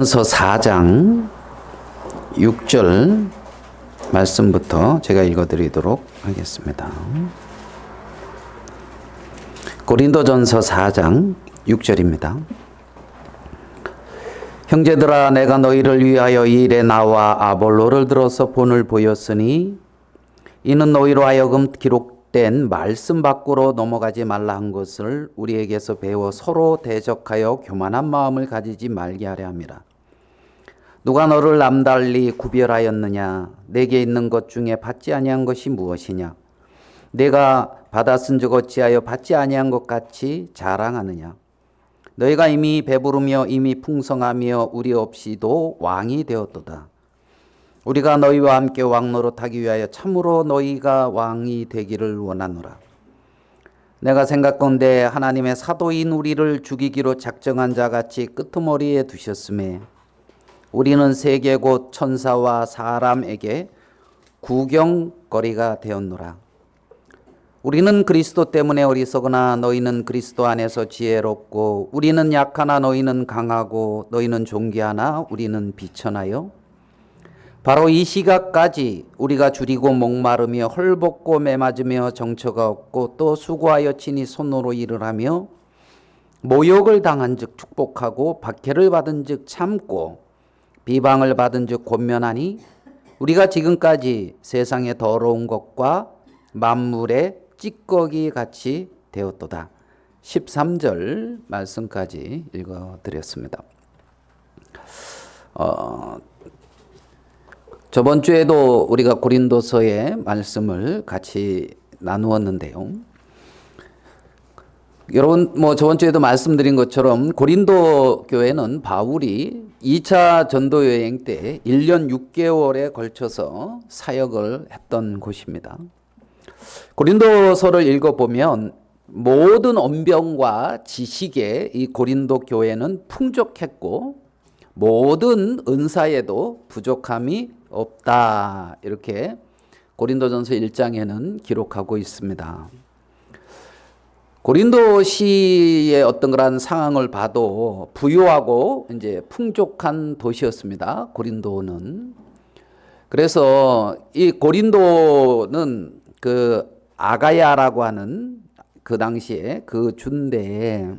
서 4장 6절 말씀부터 제가 읽어드리도록 하겠습니다. 고린도전서 4장 6절입니다. 형제들아, 내가 너희를 위하여 이 일에 나와 아볼로를 들어서 본을 보였으니 이는 너희로 하여금 기록된 말씀 밖으로 넘어가지 말라 한 것을 우리에게서 배워 서로 대적하여 교만한 마음을 가지지 말게 하려 함이라. 누가 너를 남달리 구별하였느냐? 내게 있는 것 중에 받지 아니한 것이 무엇이냐? 내가 받았은 즉 어찌하여 받지 아니한 것 같이 자랑하느냐? 너희가 이미 배부르며 이미 풍성하며 우리 없이도 왕이 되었도다. 우리가 너희와 함께 왕노릇하기 위하여 참으로 너희가 왕이 되기를 원하노라. 내가 생각건대 하나님의 사도인 우리를 죽이기로 작정한 자같이 끄트머리에 두셨음에 우리는 세계 곧 천사와 사람에게 구경거리가 되었노라. 우리는 그리스도 때문에 어리석으나 너희는 그리스도 안에서 지혜롭고 우리는 약하나 너희는 강하고 너희는 존귀하나 우리는 비천하여 바로 이 시각까지 우리가 줄이고 목마르며 헐벗고 매맞으며 정처가 없고 또 수고하여 친히 손으로 일을 하며 모욕을 당한 즉 축복하고 박해를 받은 즉 참고 비방을 받은 즉 권면하니 우리가 지금까지 세상의 더러운 것과 만물의 찌꺼기 같이 되었도다. 13절 말씀까지 읽어드렸습니다. 저번 주에도 우리가 고린도서의 말씀을 같이 나누었는데요. 여러분, 저번 주에도 말씀드린 것처럼 고린도 교회는 바울이 2차 전도 여행 때 1년 6개월에 걸쳐서 사역을 했던 곳입니다. 고린도서를 읽어보면 모든 언변과 지식에 이 고린도 교회는 풍족했고 모든 은사에도 부족함이 없다. 이렇게 고린도전서 1장에는 기록하고 있습니다. 고린도시의 어떤 그런 상황을 봐도 부유하고 이제 풍족한 도시였습니다. 고린도는. 그래서 이 고린도는 그 아가야라고 하는 그 당시에 그 주인데,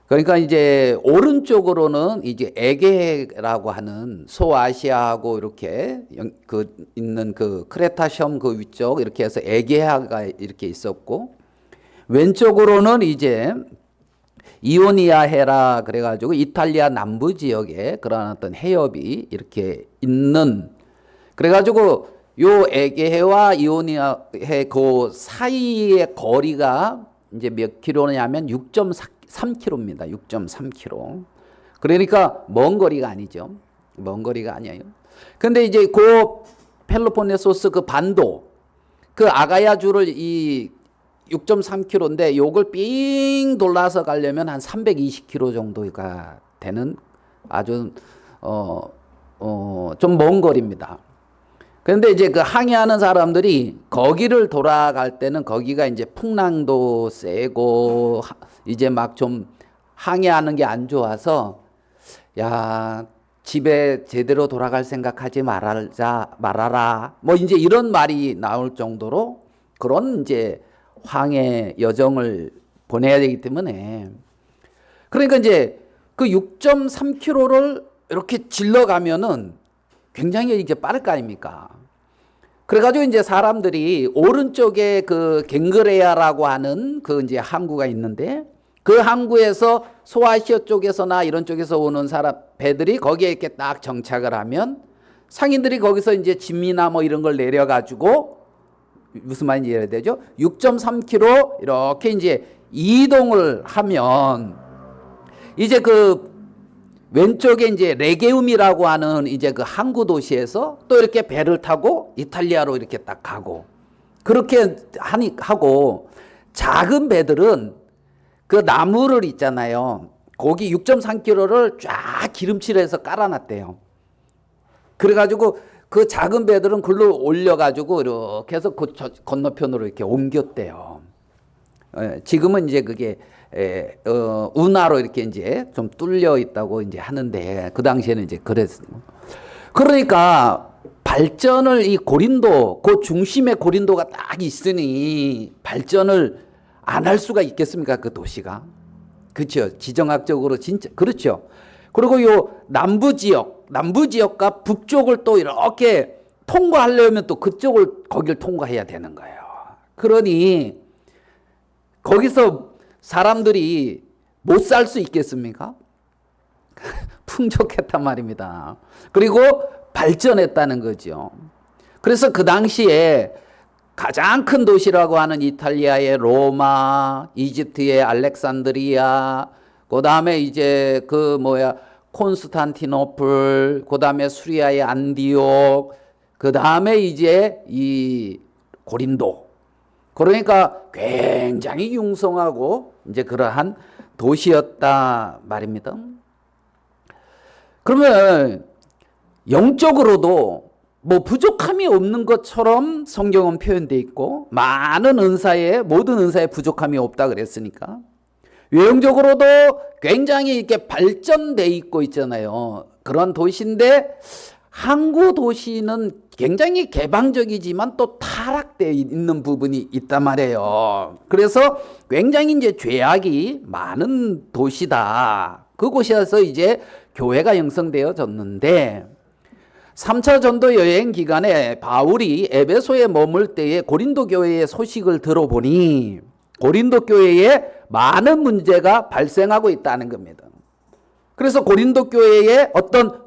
그러니까 이제 오른쪽으로는 이제 에게라고 하는 소아시아하고 이렇게 그 있는 그 크레타 섬 그 위쪽 이렇게 해서 에게아가 이렇게 있었고, 왼쪽으로는 이제 이오니아해라 그래가지고 이탈리아 남부 지역에 그런 어떤 해협이 이렇게 있는, 그래가지고 요 에게해와 이오니아해 그 사이의 거리가 이제 몇 킬로냐면 6.3킬로입니다. 6.3킬로. 그러니까 먼 거리가 아니죠. 먼 거리가 아니에요. 근데 이제 그 펠로폰네소스 그 반도, 그 아가야주를 이 6.3km인데 요걸 삥 돌아서 가려면 한 320km 정도가 되는 아주 좀 먼 거리입니다. 그런데 이제 그 항해하는 사람들이 거기를 돌아갈 때는 거기가 이제 풍랑도 세고 이제 막 좀 항해하는 게 안 좋아서 야, 집에 제대로 돌아갈 생각하지 말아라. 뭐 이제 이런 말이 나올 정도로 그런 이제 황해 여정을 보내야 되기 때문에, 그러니까 이제 그 6.3km를 이렇게 질러가면은 굉장히 이제 빠를 거 아닙니까? 그래가지고 이제 사람들이 오른쪽에 그 갱그레아라고 하는 그 이제 항구가 있는데 그 항구에서 소아시아 쪽에서나 이런 쪽에서 오는 사람 배들이 거기에 이렇게 딱 정착을 하면 상인들이 거기서 이제 짐이나 뭐 이런 걸 내려가지고 무슨 말인지 이해해야 되죠? 6.3km 이렇게 이제 이동을 하면 이제 그 왼쪽에 이제 레게움이라고 하는 이제 그 항구 도시에서 또 이렇게 배를 타고 이탈리아로 이렇게 딱 가고, 그렇게 하고 작은 배들은 그 나무를 있잖아요. 거기 6.3km를 쫙 기름칠을 해서 깔아놨대요. 그래가지고 그 작은 배들은 글로 올려가지고 이렇게 해서 그 건너편으로 이렇게 옮겼대요. 지금은 이제 그게 운하로 이렇게 이제 좀 뚫려 있다고 이제 하는데 그 당시에는 이제 그랬어요. 그러니까 발전을 이 고린도 그 중심에 고린도가 딱 있으니 발전을 안 할 수가 있겠습니까? 그 도시가. 그렇죠. 지정학적으로 진짜 그렇죠. 그리고 요 남부 지역과 북쪽을 또 이렇게 통과하려면 또 그쪽을 거길 통과해야 되는 거예요. 그러니 거기서 사람들이 못 살 수 있겠습니까? 풍족했단 말입니다. 그리고 발전했다는 거죠. 그래서 그 당시에 가장 큰 도시라고 하는 이탈리아의 로마, 이집트의 알렉산드리아, 그 다음에 이제 콘스탄티노플, 그 다음에 수리아의 안디옥, 그 다음에 이제 이 고린도. 그러니까 굉장히 융성하고 이제 그러한 도시였다 말입니다. 그러면 영적으로도 뭐 부족함이 없는 것처럼 성경은 표현되어 있고 모든 은사에 부족함이 없다 그랬으니까 외형적으로도 굉장히 이렇게 발전돼 있고 있잖아요. 그런 도시인데 항구 도시는 굉장히 개방적이지만 또 타락되어 있는 부분이 있단 말이에요. 그래서 굉장히 이제 죄악이 많은 도시다. 그곳에서 이제 교회가 형성되어졌는데 3차 전도 여행 기간에 바울이 에베소에 머물 때에 고린도 교회의 소식을 들어보니 고린도 교회에 많은 문제가 발생하고 있다는 겁니다. 그래서 고린도 교회에 어떤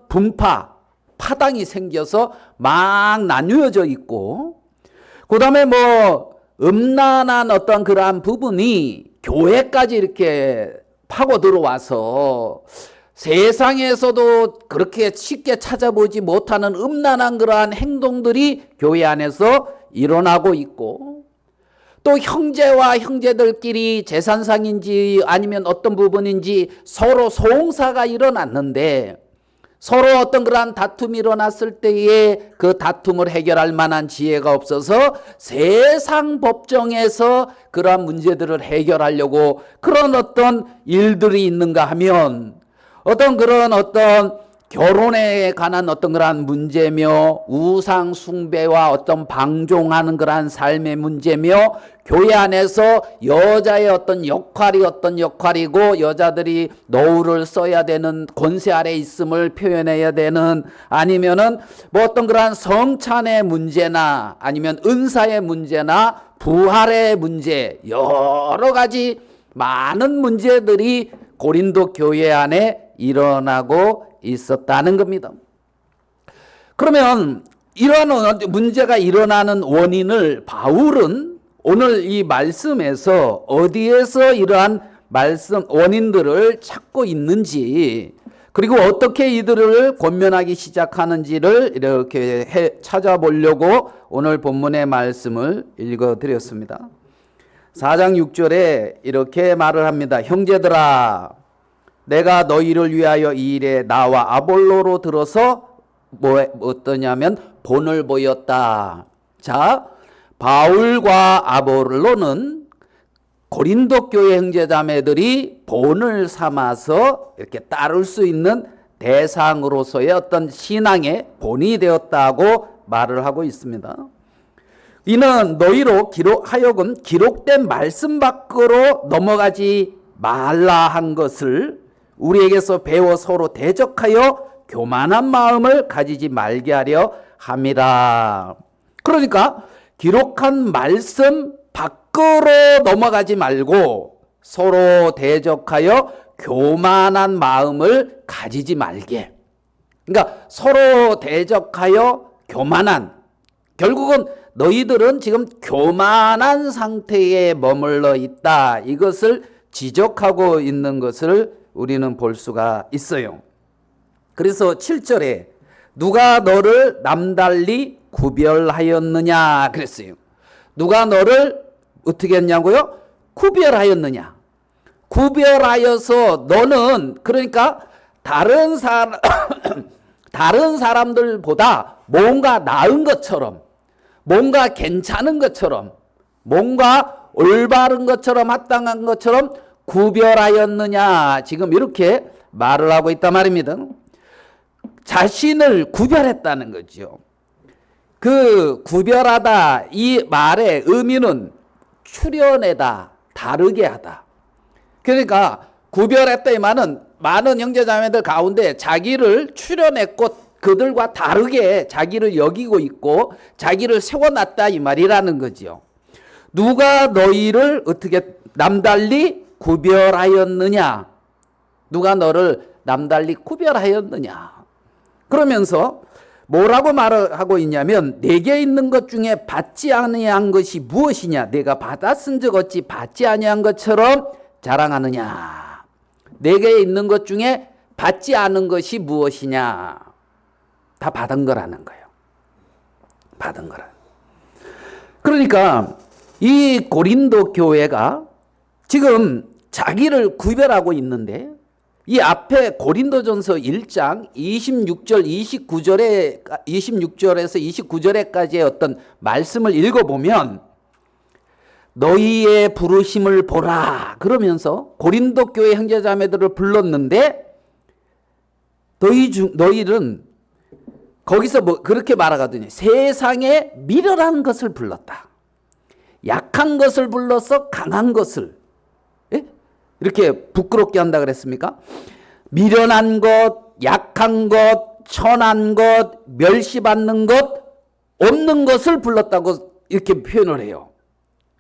파당이 생겨서 막 나뉘어져 있고 그 다음에 음란한 어떤 그러한 부분이 교회까지 이렇게 파고 들어와서 세상에서도 그렇게 쉽게 찾아보지 못하는 음란한 그러한 행동들이 교회 안에서 일어나고 있고 또 형제와 형제들끼리 재산상인지 아니면 어떤 부분인지 서로 소홍사가 일어났는데 서로 어떤 그러한 다툼이 일어났을 때에 그 다툼을 해결할 만한 지혜가 없어서 세상 법정에서 그러한 문제들을 해결하려고 그런 어떤 일들이 있는가 하면 어떤 결혼에 관한 어떤 그러한 문제며 우상 숭배와 어떤 방종하는 그러한 삶의 문제며 교회 안에서 여자의 어떤 역할이 어떤 역할이고 여자들이 노후를 써야 되는 권세 아래 있음을 표현해야 되는 아니면은 어떤 그러한 성찬의 문제나 아니면 은사의 문제나 부활의 문제 여러 가지 많은 문제들이 고린도 교회 안에 일어나고 있었다는 겁니다. 그러면 이러한 문제가 일어나는 원인을 바울은 오늘 이 말씀에서 어디에서 이러한 원인들을 찾고 있는지 그리고 어떻게 이들을 권면하기 시작하는지를 이렇게 찾아보려고 오늘 본문의 말씀을 읽어드렸습니다. 4장 6절에 이렇게 말을 합니다. 형제들아 내가 너희를 위하여 이 일에 나와 아볼로로 들어서 어떠냐면 본을 보였다. 자, 바울과 아볼로는 고린도 교회 형제자매들이 본을 삼아서 이렇게 따를 수 있는 대상으로서의 어떤 신앙의 본이 되었다고 말을 하고 있습니다. 이는 너희로 하여금 기록된 말씀 밖으로 넘어가지 말라 한 것을 우리에게서 배워 서로 대적하여 교만한 마음을 가지지 말게 하려 함이라. 그러니까 기록한 말씀 밖으로 넘어가지 말고 서로 대적하여 교만한 마음을 가지지 말게. 그러니까 서로 대적하여 결국은 너희들은 지금 교만한 상태에 머물러 있다. 이것을 지적하고 있는 것을 우리는 볼 수가 있어요. 그래서 7절에 누가 너를 남달리 구별하였느냐 그랬어요. 누가 너를 어떻게 했냐고요? 구별하였느냐. 구별하여서 너는 그러니까 다른 사람들보다 뭔가 나은 것처럼 뭔가 괜찮은 것처럼 뭔가 올바른 것처럼 합당한 것처럼 구별하였느냐 지금 이렇게 말을 하고 있단 말입니다. 자신을 구별했다는 거죠. 그 구별하다 이 말의 의미는 추려내다, 다르게 하다. 그러니까 구별했다 이 말은 많은 형제자매들 가운데 자기를 추려냈고 그들과 다르게 자기를 여기고 있고 자기를 세워놨다 이 말이라는 거죠. 누가 너희를 어떻게 남달리 구별하였느냐? 누가 너를 남달리 구별하였느냐? 그러면서 뭐라고 말을 하고 있냐면 내게 있는 것 중에 받지 아니한 것이 무엇이냐? 내가 받았은 적 어찌 받지 아니한 것처럼 자랑하느냐? 내게 있는 것 중에 받지 않은 것이 무엇이냐? 다 받은 거라는 거예요. 받은 거라. 그러니까 이 고린도 교회가 지금 자기를 구별하고 있는데 이 앞에 고린도전서 1장 26절 26절에서 29절에까지의 어떤 말씀을 읽어보면 너희의 부르심을 보라 그러면서 고린도 교회 형제자매들을 불렀는데 너희는 거기서 뭐 그렇게 말하거든요. 세상에 미련한 것을 불렀다. 약한 것을 불러서 강한 것을 이렇게 부끄럽게 한다 그랬습니까? 미련한 것, 약한 것, 천한 것, 멸시받는 것, 없는 것을 불렀다고 이렇게 표현을 해요.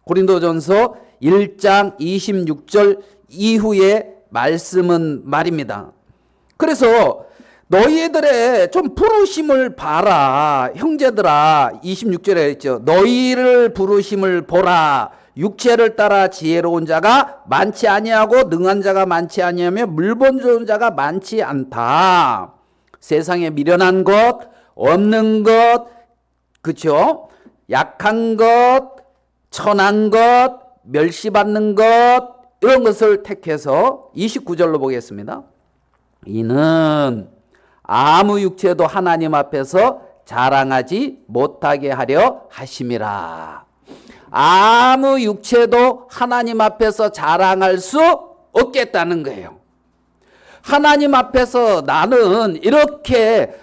고린도전서 1장 26절 이후의 말씀은 말입니다. 그래서 너희들의 좀 부르심을 봐라. 형제들아 26절에 했죠. 너희를 부르심을 보라. 육체를 따라 지혜로운 자가 많지 아니하고 능한 자가 많지 아니하며 물본 좋은 자가 많지 않다. 세상에 미련한 것, 없는 것, 그렇죠? 약한 것, 천한 것, 멸시받는 것 이런 것을 택해서 29절로 보겠습니다. 이는 아무 육체도 하나님 앞에서 자랑하지 못하게 하려 하심이라. 아무 육체도 하나님 앞에서 자랑할 수 없겠다는 거예요. 하나님 앞에서 나는 이렇게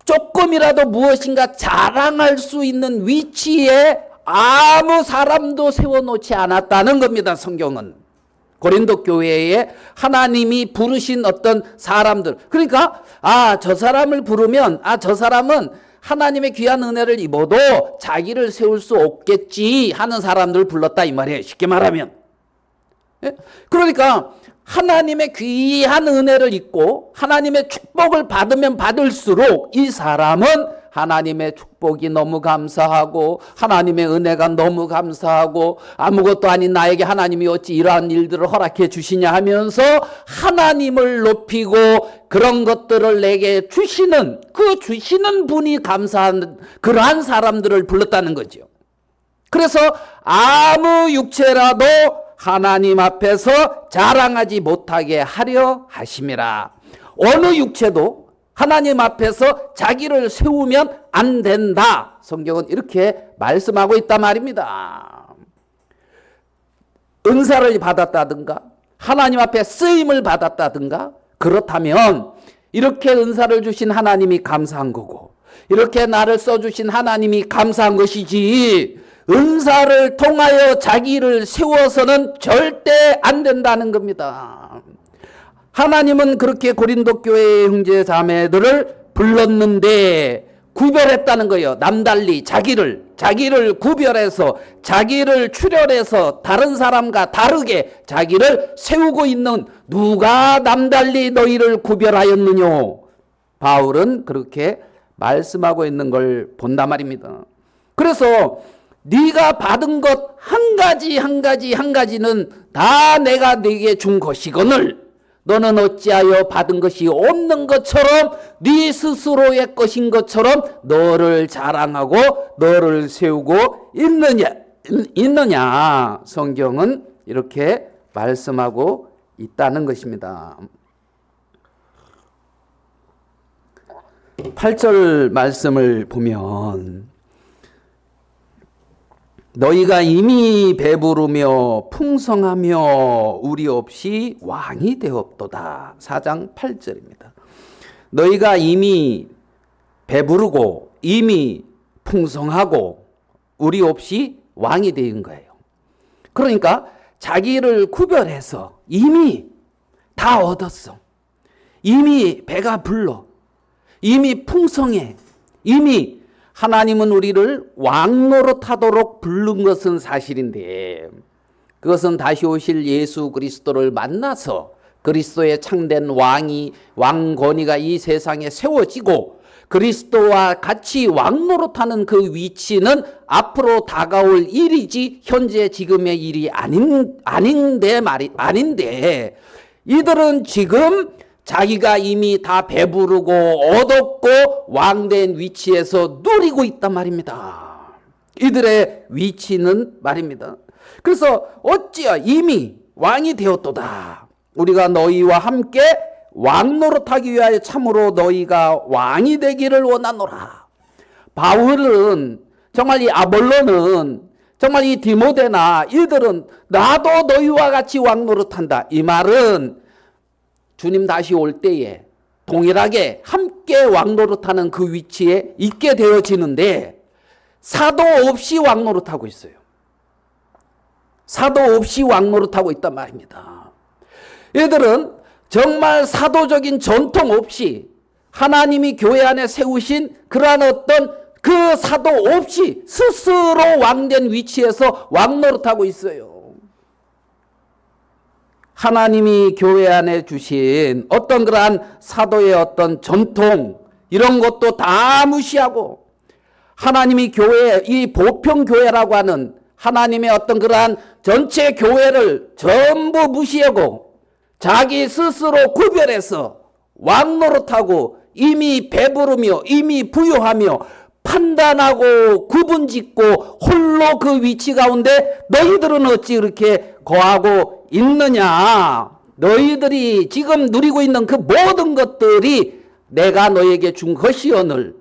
조금이라도 무엇인가 자랑할 수 있는 위치에 아무 사람도 세워놓지 않았다는 겁니다. 성경은. 고린도 교회에 하나님이 부르신 어떤 사람들. 그러니까 저 사람을 부르면 저 사람은 하나님의 귀한 은혜를 입어도 자기를 세울 수 없겠지 하는 사람들을 불렀다 이 말이에요. 쉽게 말하면. 그러니까 하나님의 귀한 은혜를 입고 하나님의 축복을 받으면 받을수록 이 사람은 하나님의 축복이 너무 감사하고 하나님의 은혜가 너무 감사하고 아무것도 아닌 나에게 하나님이 어찌 이러한 일들을 허락해 주시냐 하면서 하나님을 높이고 그런 것들을 내게 주시는 그 주시는 분이 감사한 그러한 사람들을 불렀다는 거죠. 그래서 아무 육체라도 하나님 앞에서 자랑하지 못하게 하려 하심이라. 어느 육체도 하나님 앞에서 자기를 세우면 안 된다. 성경은 이렇게 말씀하고 있단 말입니다. 은사를 받았다든가 하나님 앞에 쓰임을 받았다든가 그렇다면 이렇게 은사를 주신 하나님이 감사한 거고 이렇게 나를 써주신 하나님이 감사한 것이지 은사를 통하여 자기를 세워서는 절대 안 된다는 겁니다. 하나님은 그렇게 고린도 교회의 형제 자매들을 불렀는데 구별했다는 거예요. 남달리 자기를 구별해서 자기를 출혈해서 다른 사람과 다르게 자기를 세우고 있는 누가 남달리 너희를 구별하였느냐. 바울은 그렇게 말씀하고 있는 걸 본단 말입니다. 그래서 네가 받은 것 한 가지는 다 내가 네게 준 것이거늘 너는 어찌하여 받은 것이 없는 것처럼 네 스스로의 것인 것처럼 너를 자랑하고 너를 세우고 있느냐. 성경은 이렇게 말씀하고 있다는 것입니다. 8절 말씀을 보면 너희가 이미 배부르며 풍성하며 우리 없이 왕이 되었도다. 4장 8절입니다. 너희가 이미 배부르고 이미 풍성하고 우리 없이 왕이 된 거예요. 그러니까 자기를 구별해서 이미 다 얻었어. 이미 배가 불러. 이미 풍성해. 이미 하나님은 우리를 왕 노릇하도록 부른 것은 사실인데, 그것은 다시 오실 예수 그리스도를 만나서 그리스도의 참된 왕 권위가 이 세상에 세워지고 그리스도와 같이 왕 노릇하는 그 위치는 앞으로 다가올 일이지 현재 지금의 일이 아닌데 이들은 지금 자기가 이미 다 배부르고 얻었고 왕된 위치에서 누리고 있단 말입니다. 이들의 위치는 말입니다. 그래서 어찌야 이미 왕이 되었도다. 우리가 너희와 함께 왕 노릇하기 위하여 참으로 너희가 왕이 되기를 원하노라. 바울은 정말 이 아볼로는 정말 이 디모데나 이들은 나도 너희와 같이 왕 노릇한다. 이 말은 주님 다시 올 때에 동일하게 함께 왕 노릇하는 그 위치에 있게 되어지는데 사도 없이 왕 노릇하고 있어요. 사도 없이 왕 노릇하고 있단 말입니다. 얘들은 정말 사도적인 전통 없이 하나님이 교회 안에 세우신 그러한 어떤 그 사도 없이 스스로 왕된 위치에서 왕 노릇하고 있어요. 하나님이 교회 안에 주신 어떤 그러한 사도의 어떤 전통 이런 것도 다 무시하고 하나님이 교회, 이 보편교회라고 하는 하나님의 어떤 그러한 전체 교회를 전부 무시하고 자기 스스로 구별해서 왕 노릇하고 이미 배부르며 이미 부유하며 판단하고 구분짓고 홀로 그 위치 가운데 너희들은 어찌 그렇게 거하고 있느냐. 너희들이 지금 누리고 있는 그 모든 것들이 내가 너에게 준 것이오늘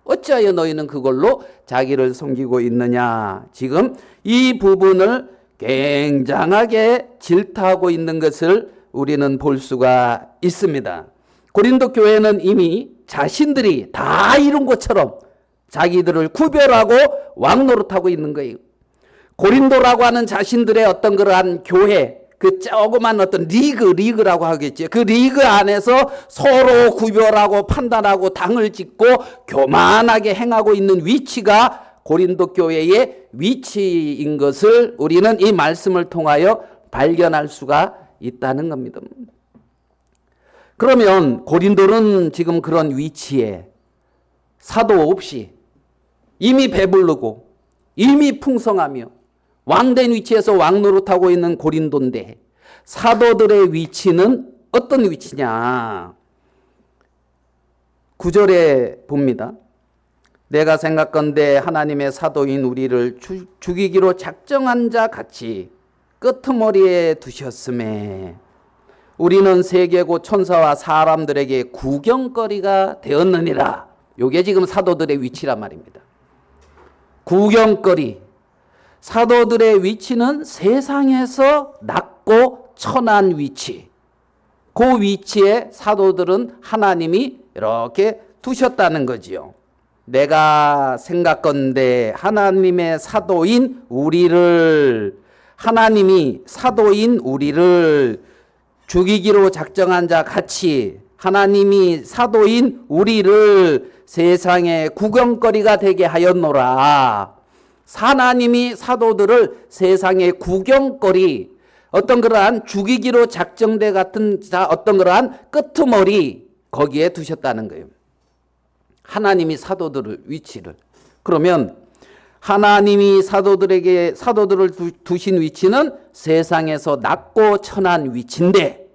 어찌하여 너희는 그걸로 자기를 섬기고 있느냐. 지금 이 부분을 굉장하게 질타하고 있는 것을 우리는 볼 수가 있습니다. 고린도 교회는 이미 자신들이 다 이룬 것처럼 자기들을 구별하고 왕 노릇하고 있는 거예요. 고린도라고 하는 자신들의 어떤 그러한 교회, 그 조그만 어떤 리그라고 하겠죠. 그 리그 안에서 서로 구별하고 판단하고 당을 짓고 교만하게 행하고 있는 위치가 고린도 교회의 위치인 것을 우리는 이 말씀을 통하여 발견할 수가 있다는 겁니다. 그러면 고린도는 지금 그런 위치에 사도 없이 이미 배부르고 이미 풍성하며 왕된 위치에서 왕 노릇하고 있는 고린도인데 사도들의 위치는 어떤 위치냐? 9절에 봅니다. 내가 생각건대 하나님의 사도인 우리를 죽이기로 작정한 자 같이 끄트머리에 두셨음에 우리는 세계고 천사와 사람들에게 구경거리가 되었느니라. 이게 지금 사도들의 위치란 말입니다. 구경거리. 사도들의 위치는 세상에서 낮고 천한 위치. 그 위치에 사도들은 하나님이 이렇게 두셨다는 거지요. 내가 생각건대 하나님의 사도인 우리를 하나님이 사도인 우리를 죽이기로 작정한 자 같이 하나님이 사도인 우리를 세상의 구경거리가 되게 하였노라. 하나님이 사도들을 세상의 구경거리, 어떤 그러한 죽이기로 작정돼 같은 어떤 그러한 끄트머리 거기에 두셨다는 거예요. 하나님이 사도들을 위치를. 그러면 하나님이 사도들을 두신 위치는 세상에서 낮고 천한 위치인데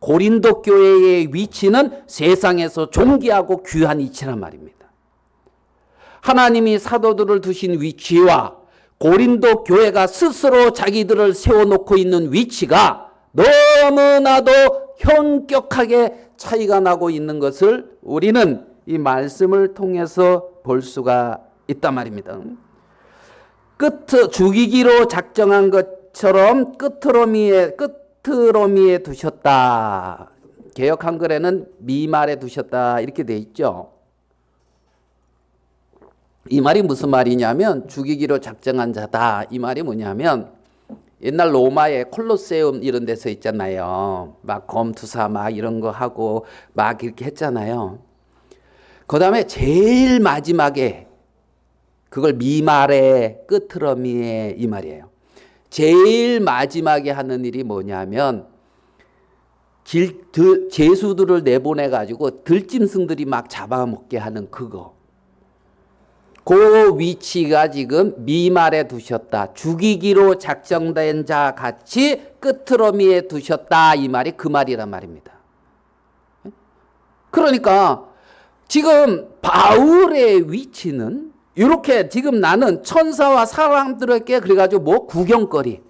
고린도 교회의 위치는 세상에서 존귀하고 귀한 위치란 말입니다. 하나님이 사도들을 두신 위치와 고린도 교회가 스스로 자기들을 세워놓고 있는 위치가 너무나도 현격하게 차이가 나고 있는 것을 우리는 이 말씀을 통해서 볼 수가 있단 말입니다. 죽이기로 작정한 것처럼 끝으로미에 두셨다. 개역 한글에는 미말에 두셨다 이렇게 돼 있죠. 이 말이 무슨 말이냐면 죽이기로 작정한 자다. 이 말이 뭐냐면 옛날 로마의 콜로세움 이런 데서 있잖아요. 막 검투사 막 이런 거 하고 막 이렇게 했잖아요. 그 다음에 제일 마지막에 그걸 미말의 끝으로미에 이 말이에요. 제일 마지막에 하는 일이 뭐냐면 제수들을 내보내 가지고 들짐승들이 막 잡아먹게 하는 그거. 그 위치가 지금 미말에 두셨다. 죽이기로 작정된 자 같이 끝으로미에 두셨다. 이 말이 그 말이란 말입니다. 그러니까 지금 바울의 위치는 이렇게 지금 나는 천사와 사람들에게 그래가지고 뭐 구경거리.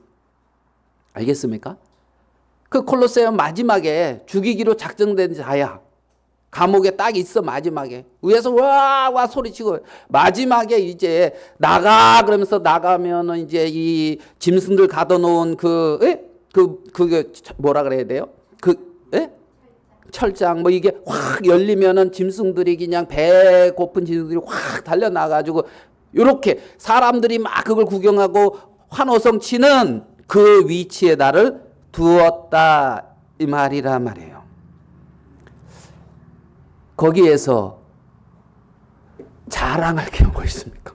알겠습니까? 그 콜로세움 마지막에 죽이기로 작정된 자야. 감옥에 딱 있어 마지막에. 위에서 와 소리치고 마지막에 이제 나가 그러면서 나가면은 이제 이 짐승들 가둬놓은 그게 뭐라 그래야 돼요? 철장 뭐 이게 확 열리면은 짐승들이 그냥 배고픈 짐승들이 확 달려나가지고 이렇게 사람들이 막 그걸 구경하고 환호성 치는 그 위치에 나를 두었다 이 말이란 말이에요. 거기에서 자랑할 게 뭐 있습니까?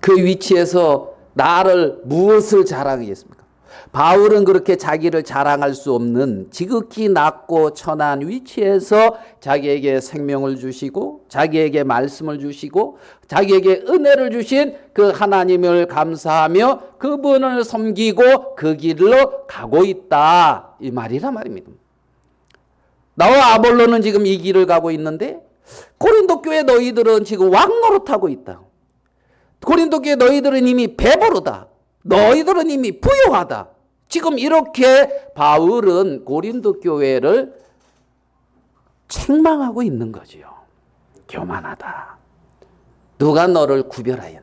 그 위치에서 나를 무엇을 자랑하겠습니까? 바울은 그렇게 자기를 자랑할 수 없는 지극히 낮고 천한 위치에서 자기에게 생명을 주시고 자기에게 말씀을 주시고 자기에게 은혜를 주신 그 하나님을 감사하며 그분을 섬기고 그 길로 가고 있다 이 말이란 말입니다. 나와 아볼로는 지금 이 길을 가고 있는데 고린도 교회 너희들은 지금 왕노릇하고 있다. 고린도 교회 너희들은 이미 배부르다. 너희들은 이미 부유하다. 지금 이렇게 바울은 고린도 교회를 책망하고 있는 거지요. 교만하다. 누가 너를 구별하였냐.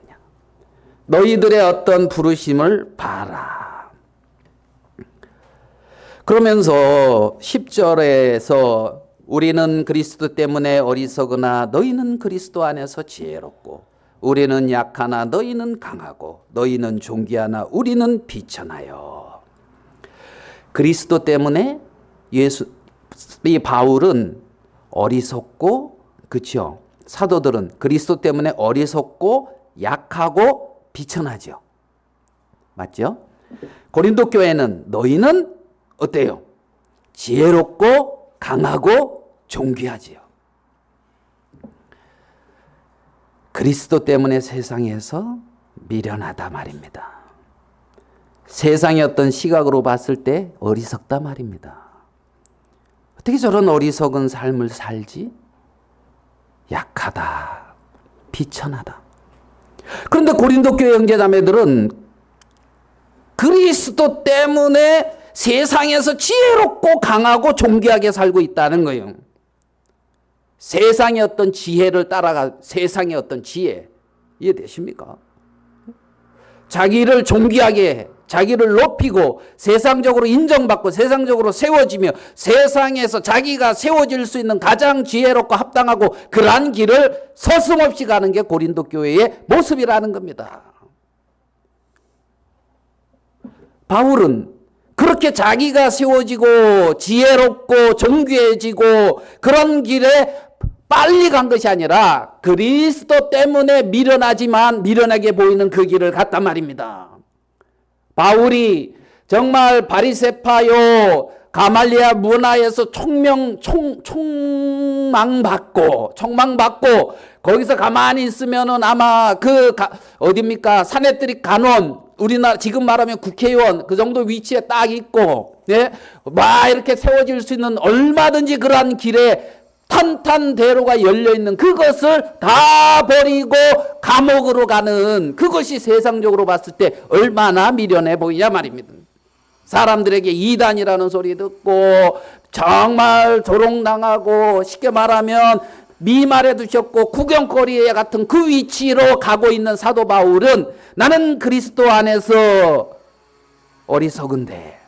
너희들의 어떤 부르심을 봐라. 그러면서 10절에서 우리는 그리스도 때문에 어리석으나 너희는 그리스도 안에서 지혜롭고 우리는 약하나 너희는 강하고 너희는 존귀하나 우리는 비천하여. 그리스도 때문에 이 바울은 어리석고 그렇죠. 사도들은 그리스도 때문에 어리석고 약하고 비천하죠. 맞죠? 고린도 교회는 너희는 어때요? 지혜롭고 강하고 존귀하지요. 그리스도 때문에 세상에서 미련하다 말입니다. 세상의 어떤 시각으로 봤을 때 어리석다 말입니다. 어떻게 저런 어리석은 삶을 살지? 약하다, 비천하다. 그런데 고린도 교회 형제자매들은 그리스도 때문에 세상에서 지혜롭고 강하고 존귀하게 살고 있다는 거예요. 세상의 어떤 지혜를 따라가 세상의 어떤 지혜 이해되십니까? 자기를 존귀하게 자기를 높이고 세상적으로 인정받고 세상적으로 세워지며 세상에서 자기가 세워질 수 있는 가장 지혜롭고 합당하고 그러한 길을 서슴없이 가는 게 고린도 교회의 모습이라는 겁니다. 바울은 그렇게 자기가 세워지고 지혜롭고 존귀해지고 그런 길에 빨리 간 것이 아니라 그리스도 때문에 미련하지만 미련하게 보이는 그 길을 갔단 말입니다. 바울이 정말 바리새파요 가말리아 문화에서 총망받고 거기서 가만히 있으면은 아마 어딥니까 사내들이 간원 우리나라 지금 말하면 국회의원 그 정도 위치에 딱 있고 예? 막 이렇게 세워질 수 있는 얼마든지 그러한 길에 탄탄대로가 열려있는 그것을 다 버리고 감옥으로 가는 그것이 세상적으로 봤을 때 얼마나 미련해 보이냐 말입니다. 사람들에게 이단이라는 소리 듣고 정말 조롱당하고 쉽게 말하면 미말해 두셨고 구경거리에 같은 그 위치로 가고 있는 사도 바울은 나는 그리스도 안에서 어리석은데,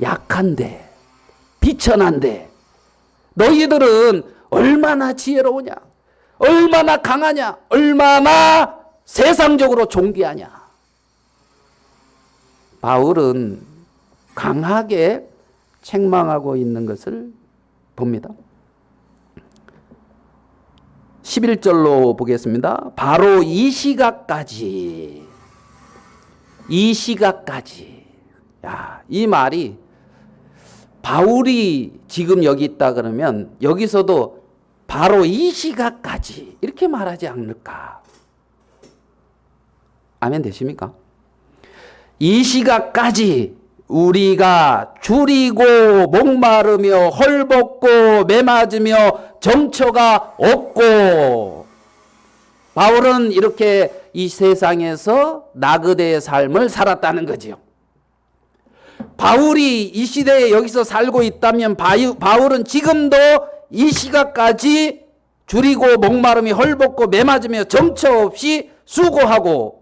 약한데, 비천한데 너희들은 얼마나 지혜로우냐, 얼마나 강하냐, 얼마나 세상적으로 존귀하냐. 바울은 강하게 책망하고 있는 것을 봅니다. 11절로 보겠습니다. 바로 이 시각까지. 야, 이 말이 바울이 지금 여기 있다 그러면 여기서도 바로 이 시각까지 이렇게 말하지 않을까? 아멘 되십니까? 이 시각까지 우리가 줄이고 목마르며 헐벗고 매맞으며 정처가 없고, 바울은 이렇게 이 세상에서 나그네의 삶을 살았다는 거지요. 바울이 이 시대에 여기서 살고 있다면 바울은 지금도 이 시각까지 줄이고 목마름이 헐벗고 매맞으며 정처 없이 수고하고,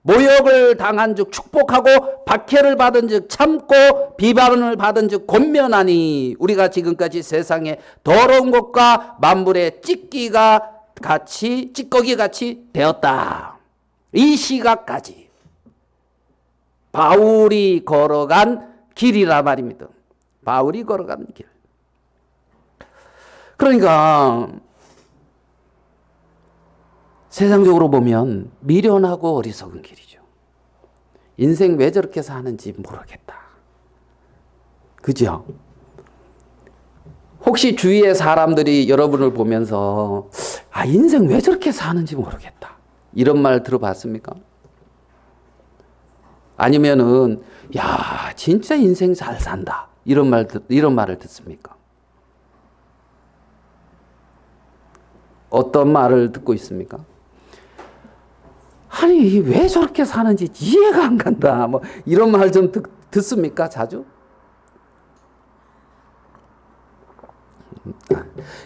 모욕을 당한 즉 축복하고, 박해를 받은 즉 참고, 비방을 받은 즉 권면하니 우리가 지금까지 세상에 더러운 것과 만물의 찌꺼기 같이 되었다. 이 시각까지 바울이 걸어간 길이라 말입니다. 바울이 걸어간 길. 그러니까 세상적으로 보면 미련하고 어리석은 길이죠. 인생 왜 저렇게 사는지 모르겠다. 그죠? 혹시 주위의 사람들이 여러분을 보면서 인생 왜 저렇게 사는지 모르겠다, 이런 말 들어봤습니까? 아니면은 야 진짜 인생 잘 산다, 이런 말을 듣습니까? 어떤 말을 듣고 있습니까? 아니 왜 저렇게 사는지 이해가 안 간다, 뭐 이런 말 좀 듣습니까? 자주?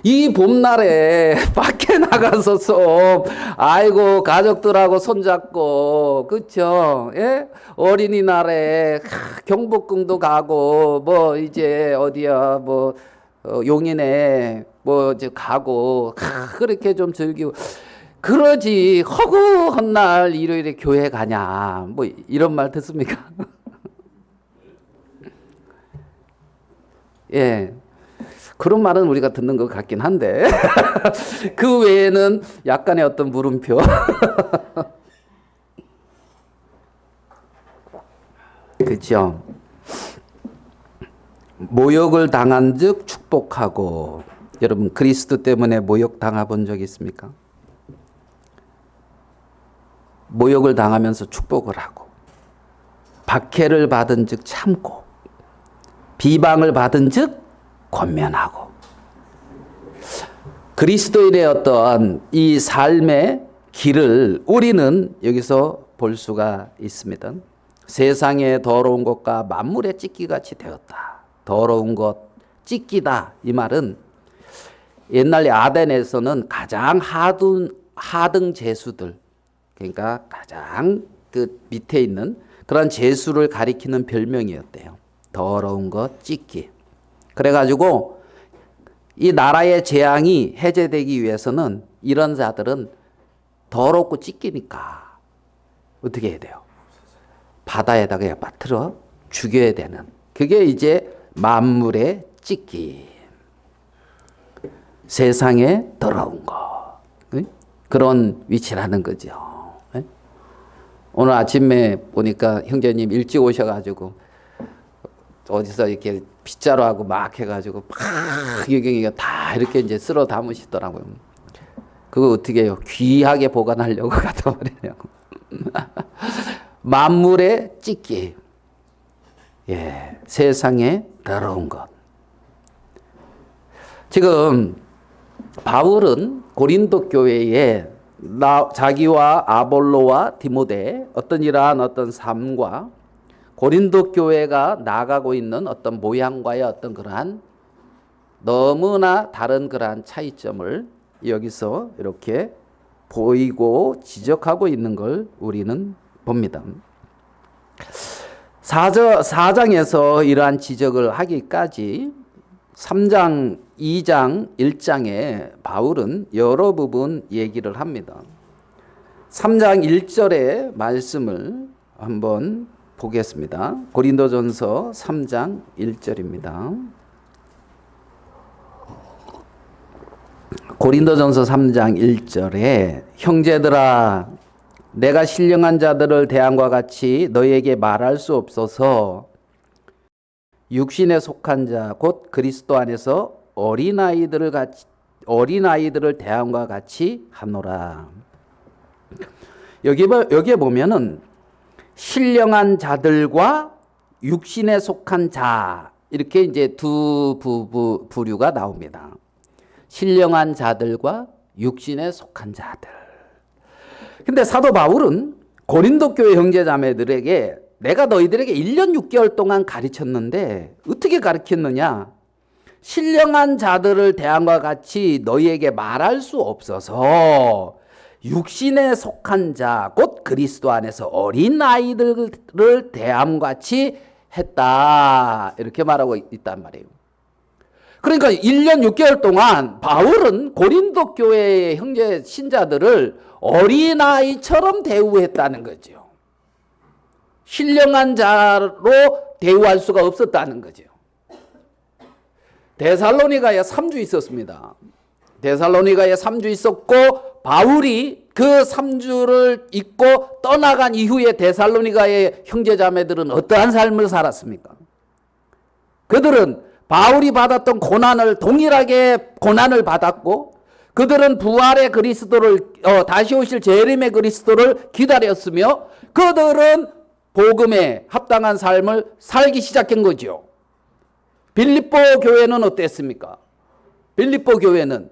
이 봄날에 밖에 나가서서 아이고 가족들하고 손잡고, 그렇죠? 예? 어린이날에 경복궁도 가고, 뭐 이제 어디야 뭐 용인에 뭐 이제 가고 그렇게 좀 즐기고 그러지, 허구한 날 일요일에 교회 가냐, 뭐 이런 말 듣습니까? 예. 그런 말은 우리가 듣는 것 같긴 한데 그 외에는 약간의 어떤 물음표. 그렇죠? 모욕을 당한 즉 축복하고. 여러분 그리스도 때문에 모욕 당해본 적 있습니까? 모욕을 당하면서 축복을 하고, 박해를 받은 즉 참고, 비방을 받은 즉 권면하고. 그리스도인의 어떤 이 삶의 길을 우리는 여기서 볼 수가 있습니다. 세상의 더러운 것과 만물의 찌꺼기같이 되었다. 더러운 것, 찌끼다, 이 말은 옛날에 아덴에서는 가장 하등 제수들, 그러니까 가장 그 밑에 있는 그런 제수를 가리키는 별명이었대요. 더러운 것, 찌끼. 그래가지고 이 나라의 재앙이 해제되기 위해서는 이런 자들은 더럽고 찢기니까 어떻게 해야 돼요? 바다에다가 빠뜨려 죽여야 되는, 그게 이제 만물의 찢기, 세상에 더러운 거, 그런 위치라는 거죠. 오늘 아침에 보니까 형제님 일찍 오셔가지고 어디서 이렇게 빗자루 하고 막 해가지고 팍 여기가 다 이렇게 이제 쓸어 담으시더라고요. 그거 어떻게 해요? 귀하게 보관하려고 갖다 버리냐고. 만물의 찢기, 예, 세상에 더러운 것. 지금 바울은 고린도 교회에 자기와 아볼로와 디모데 어떤 이러한 어떤 삶과 고린도 교회가 나가고 있는 어떤 모양과의 어떤 그러한 너무나 다른 그러한 차이점을 여기서 이렇게 보이고 지적하고 있는 걸 우리는 봅니다. 4장에서 이러한 지적을 하기까지 3장, 2장, 1장에 바울은 여러 부분 얘기를 합니다. 3장 1절의 말씀을 한번 보겠습니다. 고린도전서 3장 1절입니다. 고린도전서 3장 1절에 형제들아 내가 신령한 자들을 대함과 같이 너희에게 말할 수 없어서 육신에 속한 자 곧 그리스도 안에서 어린아이들을 대함과 같이 하노라. 여기에 보면은 신령한 자들과 육신에 속한 자 이렇게 이제 두 부류가 나옵니다. 신령한 자들과 육신에 속한 자들. 근데 사도 바울은 고린도 교회 형제자매들에게 내가 너희들에게 1년 6개월 동안 가르쳤는데 어떻게 가르쳤느냐? 신령한 자들을 대함과 같이 너희에게 말할 수 없어서 육신에 속한 자 곧 그리스도 안에서 어린 아이들을 대함과 같이 했다. 이렇게 말하고 있단 말이에요. 그러니까 1년 6개월 동안 바울은 고린도 교회의 형제 신자들을 어린아이처럼 대우했다는 거죠. 신령한 자로 대우할 수가 없었다는 거죠. 데살로니가에 3주 있었습니다. 데살로니가에 3주 있었고 바울이 그 3주를 잊고 떠나간 이후에 데살로니가의 형제자매들은 어떠한 삶을 살았습니까? 그들은 바울이 받았던 고난을 동일하게 고난을 받았고 그들은 부활의 그리스도를 다시 오실 재림의 그리스도를 기다렸으며 그들은 복음에 합당한 삶을 살기 시작한 거죠. 빌립보 교회는 어땠습니까? 빌립보 교회는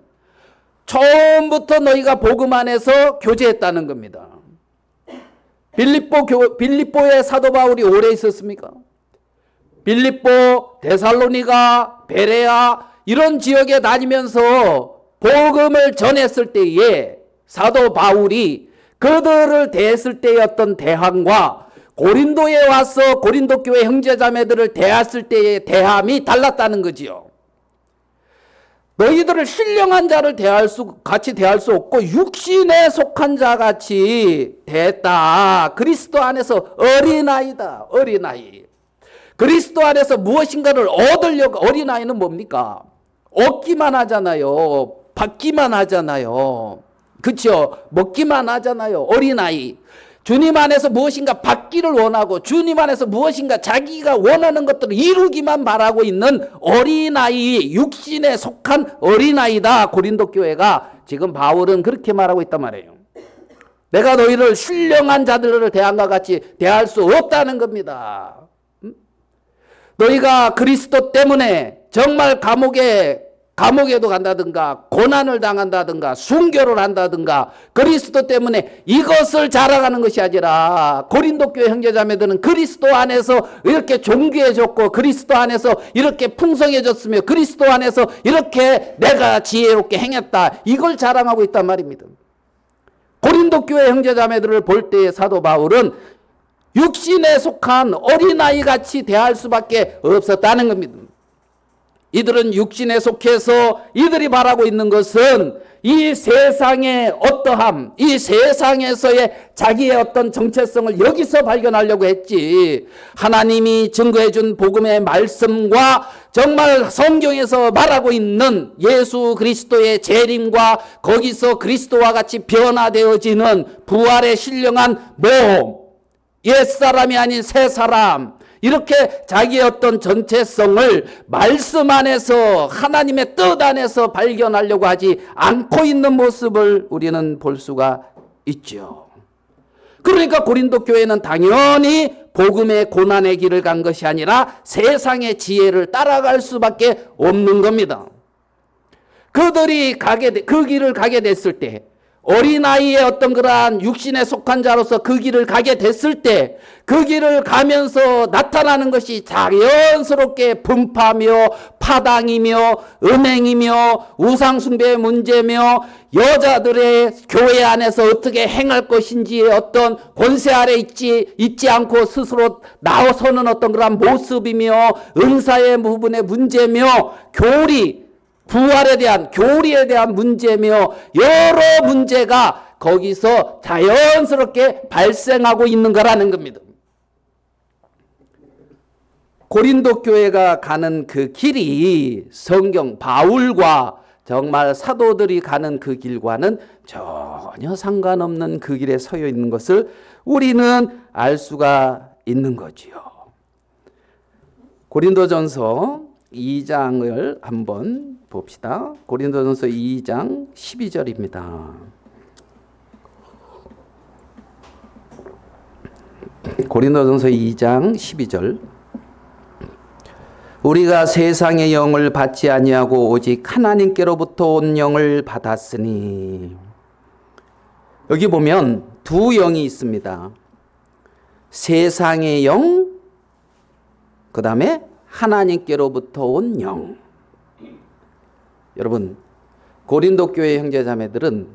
처음부터 너희가 복음 안에서 교제했다는 겁니다. 빌립보에 사도 바울이 오래 있었습니까? 빌립보, 데살로니가, 베레아 이런 지역에 다니면서 복음을 전했을 때에 사도 바울이 그들을 대했을 때의 어떤 대함과 고린도에 와서 고린도 교회 형제자매들을 대했을 때의 대함이 달랐다는 거지요. 너희들을 신령한 자를 같이 대할 수 없고 육신에 속한 자 같이 대했다. 그리스도 안에서 어린아이다. 어린아이. 그리스도 안에서 무엇인가를 얻으려고 어린아이는 뭡니까? 얻기만 하잖아요. 받기만 하잖아요. 그렇죠? 먹기만 하잖아요. 어린아이. 주님 안에서 무엇인가 받기를 원하고 주님 안에서 무엇인가 자기가 원하는 것들을 이루기만 바라고 있는 어린아이, 육신에 속한 어린아이다. 고린도 교회가 지금 바울은 그렇게 말하고 있단 말이에요. 내가 너희를 신령한 자들을 대함과 같이 대할 수 없다는 겁니다. 너희가 그리스도 때문에 정말 감옥에도 간다든가 고난을 당한다든가 순교를 한다든가 그리스도 때문에 이것을 자랑하는 것이 아니라 고린도 교회 형제자매들은 그리스도 안에서 이렇게 존귀해졌고 그리스도 안에서 이렇게 풍성해졌으며 그리스도 안에서 이렇게 내가 지혜롭게 행했다 이걸 자랑하고 있단 말입니다. 고린도 교회 형제자매들을 볼 때의 사도 바울은 육신에 속한 어린아이같이 대할 수밖에 없었다는 겁니다. 이들은 육신에 속해서 이들이 바라고 있는 것은 이 세상의 어떠함, 이 세상에서의 자기의 어떤 정체성을 여기서 발견하려고 했지. 하나님이 증거해 준 복음의 말씀과 정말 성경에서 말하고 있는 예수 그리스도의 재림과 거기서 그리스도와 같이 변화되어지는 부활의 신령한 몸, 옛사람이 아닌 새사람, 이렇게 자기의 어떤 전체성을 말씀 안에서 하나님의 뜻 안에서 발견하려고 하지 않고 있는 모습을 우리는 볼 수가 있죠. 그러니까 고린도 교회는 당연히 복음의 고난의 길을 간 것이 아니라 세상의 지혜를 따라갈 수밖에 없는 겁니다. 그들이 그 길을 가게 됐을 때 어린아이의 어떤 그러한 육신에 속한 자로서 그 길을 가게 됐을 때 그 길을 가면서 나타나는 것이 자연스럽게 분파며 파당이며 음행이며 우상숭배의 문제며 여자들의 교회 안에서 어떻게 행할 것인지의 어떤 권세 아래 있지 않고 스스로 나서는 어떤 그런 모습이며 은사의 부분의 문제며 교리, 부활에 대한 교리에 대한 문제며 여러 문제가 거기서 자연스럽게 발생하고 있는 거라는 겁니다. 고린도 교회가 가는 그 길이 성경 바울과 정말 사도들이 가는 그 길과는 전혀 상관없는 그 길에 서여 있는 것을 우리는 알 수가 있는 거지요. 고린도전서 2장을 한번 봅시다. 고린도전서 2장 12절입니다. 고린도전서 2장 12절. 우리가 세상의 영을 받지 아니하고 오직 하나님께로부터 온 영을 받았으니. 여기 보면 두 영이 있습니다. 세상의 영, 그 다음에 하나님께로부터 온 영. 여러분, 고린도 교회 형제자매들은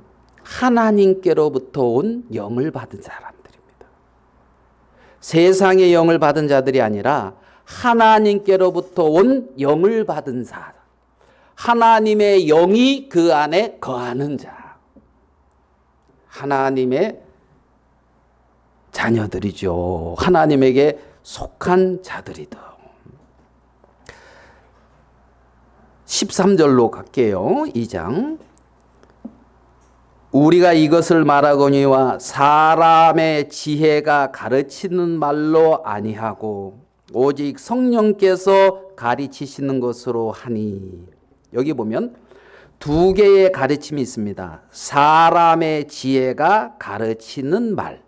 하나님께로부터 온 영을 받은 사람들입니다. 세상의 영을 받은 자들이 아니라 하나님께로부터 온 영을 받은 자, 하나님의 영이 그 안에 거하는 자, 하나님의 자녀들이죠. 하나님에게 속한 자들이다. 13절로 갈게요. 2장. 우리가 이것을 말하거니와 사람의 지혜가 가르치는 말로 아니하고 오직 성령께서 가르치시는 것으로 하니. 여기 보면 두 개의 가르침이 있습니다. 사람의 지혜가 가르치는 말.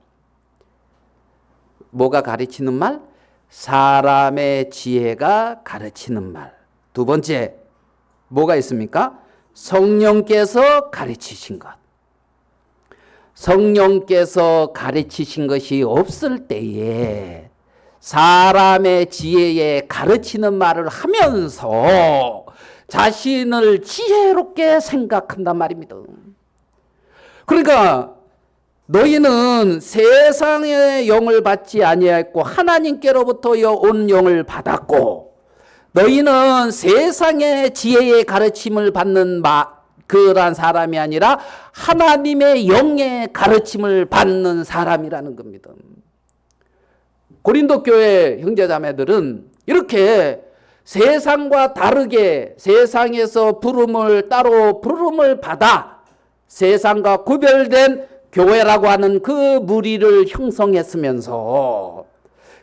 뭐가 가르치는 말? 사람의 지혜가 가르치는 말. 두 번째, 뭐가 있습니까? 성령께서 가르치신 것. 성령께서 가르치신 것이 없을 때에 사람의 지혜에 가르치는 말을 하면서 자신을 지혜롭게 생각한단 말입니다. 그러니까 너희는 세상의 영을 받지 아니하였고 하나님께로부터 온 영을 받았고, 너희는 세상의 지혜의 가르침을 받는 그러한 사람이 아니라 하나님의 영의 가르침을 받는 사람이라는 겁니다. 고린도 교회 형제자매들은 이렇게 세상과 다르게 세상에서 따로 부름을 받아 세상과 구별된 교회라고 하는 그 무리를 형성했으면서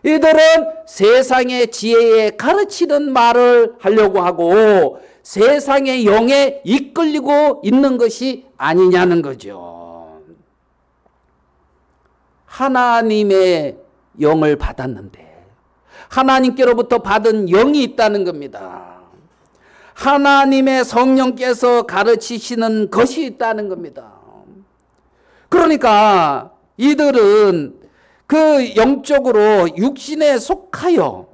이들은 세상의 지혜에 가르치는 말을 하려고 하고 세상의 영에 이끌리고 있는 것이 아니냐는 거죠. 하나님의 영을 받았는데 하나님께로부터 받은 영이 있다는 겁니다. 하나님의 성령께서 가르치시는 것이 있다는 겁니다. 그러니까 이들은 그 영적으로 육신에 속하여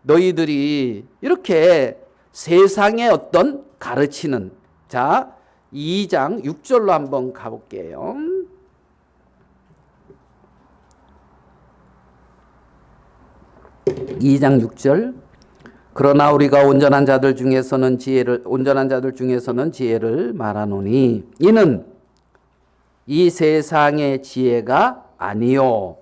너희들이 이렇게 세상의 어떤 가르치는, 자 2장 6절로 한번 가볼게요. 2장 6절. 그러나 우리가 온전한 자들 중에서는 지혜를 말하노니 이는 이 세상의 지혜가 아니요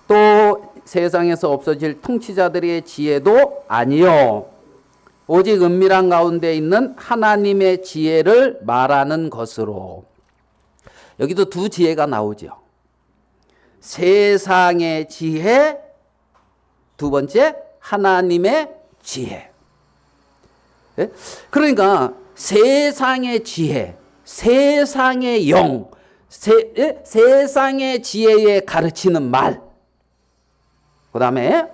또 세상에서 없어질 통치자들의 지혜도 아니요 오직 은밀한 가운데 있는 하나님의 지혜를 말하는 것으로. 여기도 두 지혜가 나오죠. 세상의 지혜, 두 번째 하나님의 지혜. 그러니까 세상의 지혜, 세상의 영, 세상의 지혜에 가르치는 말, 그 다음에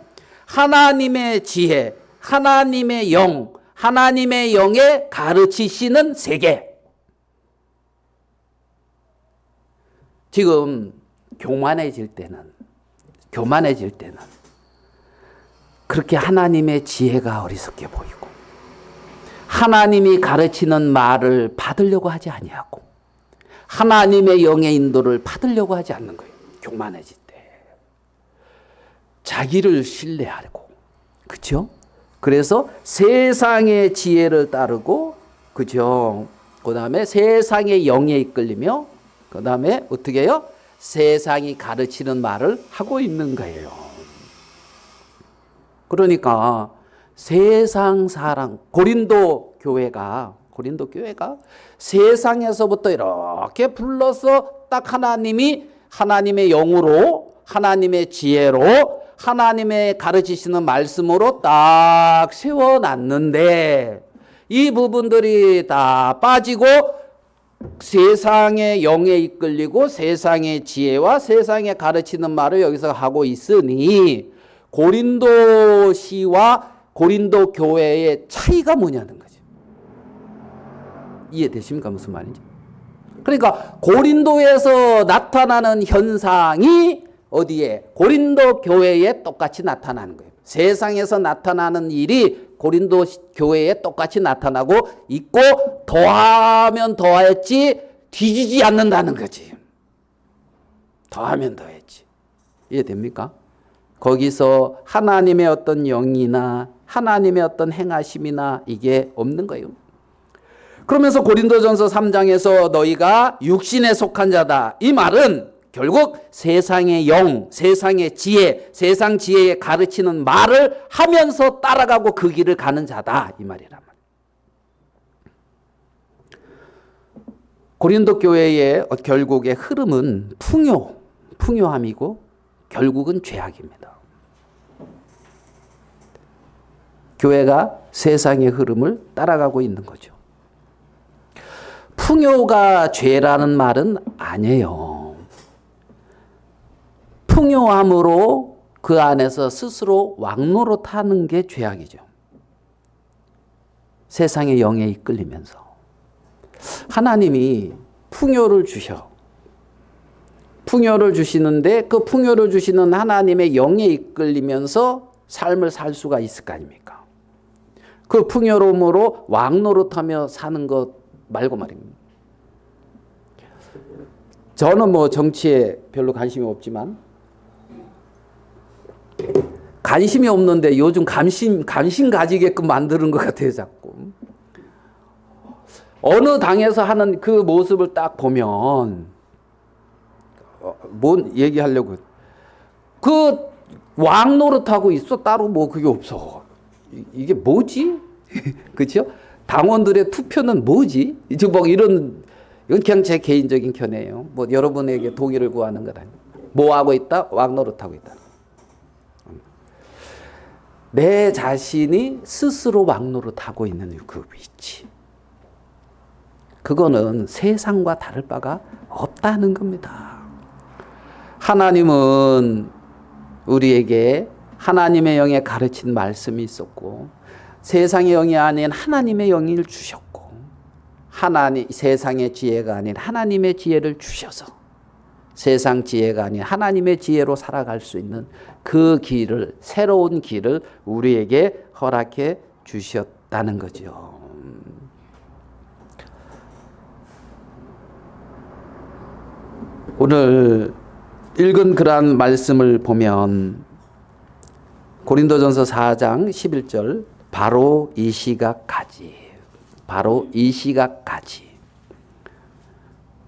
하나님의 지혜, 하나님의 영, 하나님의 영에 가르치시는 세계. 지금 교만해질 때는 그렇게 하나님의 지혜가 어리석게 보이고 하나님이 가르치는 말을 받으려고 하지 아니하고 하나님의 영의 인도를 받으려고 하지 않는 거예요. 교만해질 때. 자기를 신뢰하고. 그렇죠? 그래서 세상의 지혜를 따르고, 그죠? 그 다음에 세상의 영에 이끌리며, 그 다음에 어떻게 해요? 세상이 가르치는 말을 하고 있는 거예요. 그러니까 세상 사랑, 고린도 교회가 세상에서부터 이렇게 불러서 딱 하나님의 영으로, 하나님의 지혜로, 하나님의 가르치시는 말씀으로 딱 세워놨는데 이 부분들이 다 빠지고 세상의 영에 이끌리고 세상의 지혜와 세상에 가르치는 말을 여기서 하고 있으니 고린도시와 고린도 교회의 차이가 뭐냐는 거죠. 이해되십니까? 무슨 말인지. 그러니까 고린도에서 나타나는 현상이 어디에? 고린도 교회에 똑같이 나타나는 거예요. 세상에서 나타나는 일이 고린도 교회에 똑같이 나타나고 있고 더하면 더했지 뒤지지 않는다는 거지. 더하면 더했지. 이해됩니까? 거기서 하나님의 어떤 영이나 하나님의 어떤 행하심이나 이게 없는 거예요. 그러면서 고린도전서 3장에서 너희가 육신에 속한 자다. 이 말은 결국 세상의 영, 세상의 지혜, 세상 지혜에 가르치는 말을 하면서 따라가고 그 길을 가는 자다. 이 말이란 말이에요. 고린도 교회의 결국의 흐름은 풍요함이고 결국은 죄악입니다. 교회가 세상의 흐름을 따라가고 있는 거죠. 풍요가 죄라는 말은 아니에요. 풍요함으로 그 안에서 스스로 왕노릇하는 게 죄악이죠. 세상의 영에 이끌리면서. 하나님이 풍요를 주셔. 풍요를 주시는데 그 풍요를 주시는 하나님의 영에 이끌리면서 삶을 살 수가 있을 거 아닙니까? 그 풍요로움으로 왕노릇하며 사는 것 말고 말입니다. 저는 뭐 정치에 별로 관심이 없지만 관심이 없는데 요즘 관심 가지게끔 만드는 것 같아요, 자꾸. 어느 당에서 하는 그 모습을 딱 보면 뭔 얘기하려고 그 왕노릇하고 있어. 따로 뭐 그게 없어. 이게 뭐지? 그렇죠? 당원들의 투표는 뭐지? 이제 뭐 이건 그냥 제 개인적인 견해예요. 뭐 여러분에게 동의를 구하는 것 아니에요. 뭐 하고 있다? 왕노릇하고 있다. 내 자신이 스스로 왕노릇하고 있는 그 위치. 그거는 세상과 다를 바가 없다는 겁니다. 하나님은 우리에게 하나님의 영에 가르친 말씀이 있었고 세상의 영이 아닌 하나님의 영을 주셨고 세상의 지혜가 아닌 하나님의 지혜를 주셔서 세상 지혜가 아닌 하나님의 지혜로 살아갈 수 있는 그 길을, 새로운 길을 우리에게 허락해 주셨다는 거죠. 오늘 읽은 그러한 말씀을 보면 고린도전서 4장 11절 바로 이 시각까지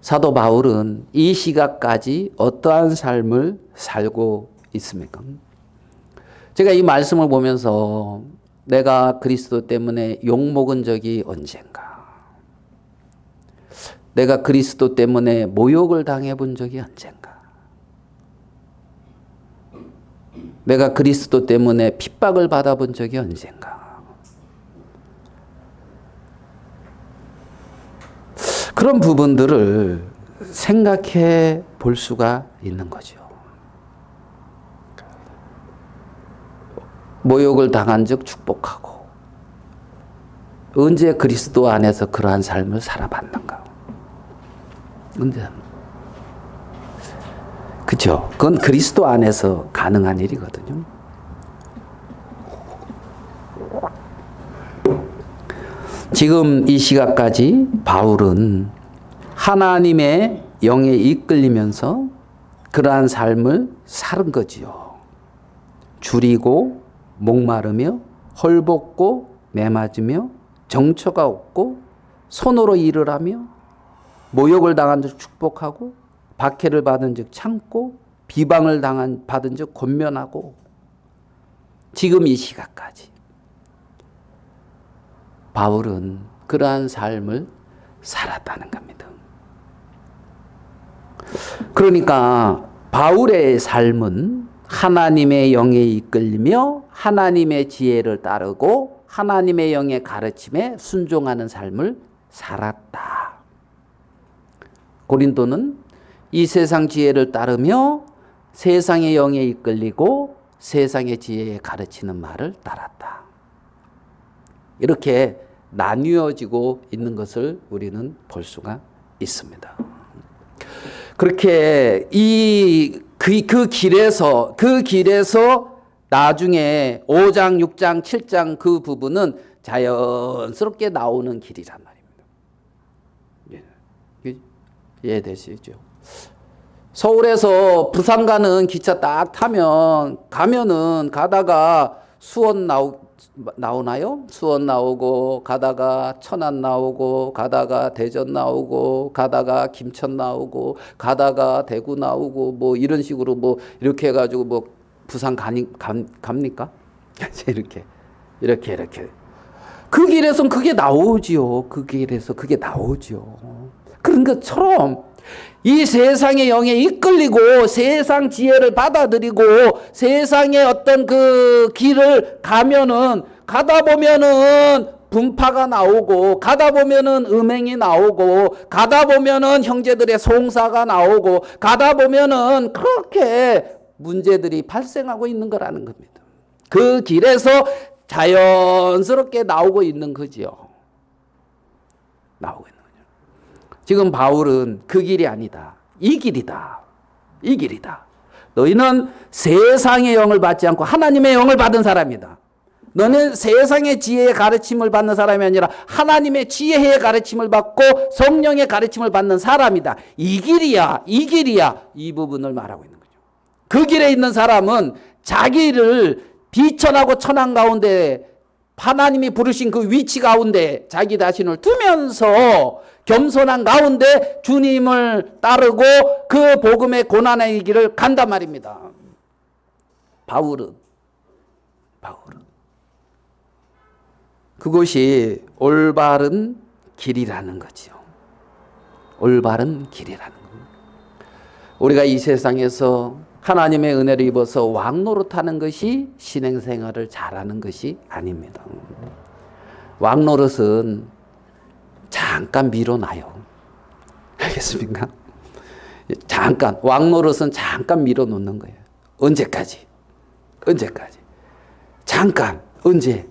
사도 바울은 이 시각까지 어떠한 삶을 살고 있습니까? 제가 이 말씀을 보면서 내가 그리스도 때문에 욕먹은 적이 언젠가? 내가 그리스도 때문에 모욕을 당해본 적이 언젠가? 내가 그리스도 때문에 핍박을 받아본 적이 언젠가? 그런 부분들을 생각해 볼 수가 있는 거죠. 모욕을 당한 적 축복하고 언제 그리스도 안에서 그러한 삶을 살아봤는가? 언제? 그렇죠. 그건 그리스도 안에서 가능한 일이거든요. 지금 이 시각까지 바울은 하나님의 영에 이끌리면서 그러한 삶을 사는 거지요. 줄이고 목마르며 헐벗고 매맞으며 정처가 없고 손으로 일을 하며 모욕을 당한 즉 축복하고 박해를 받은 즉 참고 비방을 받은 즉 권면하고 지금 이 시각까지 바울은 그러한 삶을 살았다는 겁니다. 그러니까 바울의 삶은 하나님의 영에 이끌리며 하나님의 지혜를 따르고 하나님의 영의 가르침에 순종하는 삶을 살았다. 고린도는 이 세상 지혜를 따르며 세상의 영에 이끌리고 세상의 지혜에 가르치는 말을 따랐다. 이렇게 나뉘어지고 있는 것을 우리는 볼 수가 있습니다. 그렇게 그 길에서 나중에 5장, 6장, 7장 그 부분은 자연스럽게 나오는 길이란 말입니다. 이해되시죠? 서울에서 부산 가는 기차 딱 가면은 가다가 수원 나오나요? 수원 나오고 가다가 천안 나오고 가다가 대전 나오고 가다가 김천 나오고 가다가 대구 나오고 뭐 이런 식으로 뭐 이렇게 해가지고 뭐 부산 갑니까? 이렇게 그 길에선 그게 나오지요. 그 길에서 그게 나오지요. 그런 것처럼 이 세상의 영에 이끌리고 세상 지혜를 받아들이고 세상의 어떤 그 길을 가다 보면은 분파가 나오고 가다 보면은 음행이 나오고 가다 보면은 형제들의 송사가 나오고 가다 보면은 그렇게 문제들이 발생하고 있는 거라는 겁니다. 그 길에서 자연스럽게 나오고 있는 거지요. 나오고 있는 거죠. 지금 바울은 그 길이 아니다. 이 길이다. 이 길이다. 너희는 세상의 영을 받지 않고 하나님의 영을 받은 사람이다. 너는 세상의 지혜의 가르침을 받는 사람이 아니라 하나님의 지혜의 가르침을 받고 성령의 가르침을 받는 사람이다. 이 길이야. 이 부분을 말하고 있는 거죠. 그 길에 있는 사람은 자기를 비천하고 천한 가운데 하나님이 부르신 그 위치 가운데 자기 자신을 두면서 겸손한 가운데 주님을 따르고 그 복음의 고난의 길을 간단 말입니다. 바울은 그것이 올바른 길이라는 거죠. 올바른 길이라는 겁니다. 우리가 이 세상에서 하나님의 은혜를 입어서 왕노릇하는 것이 신앙생활을 잘하는 것이 아닙니다. 왕노릇은 잠깐 미뤄놔요. 알겠습니까? 왕노릇은 잠깐 미뤄놓는 거예요. 언제까지? 잠깐. 언제?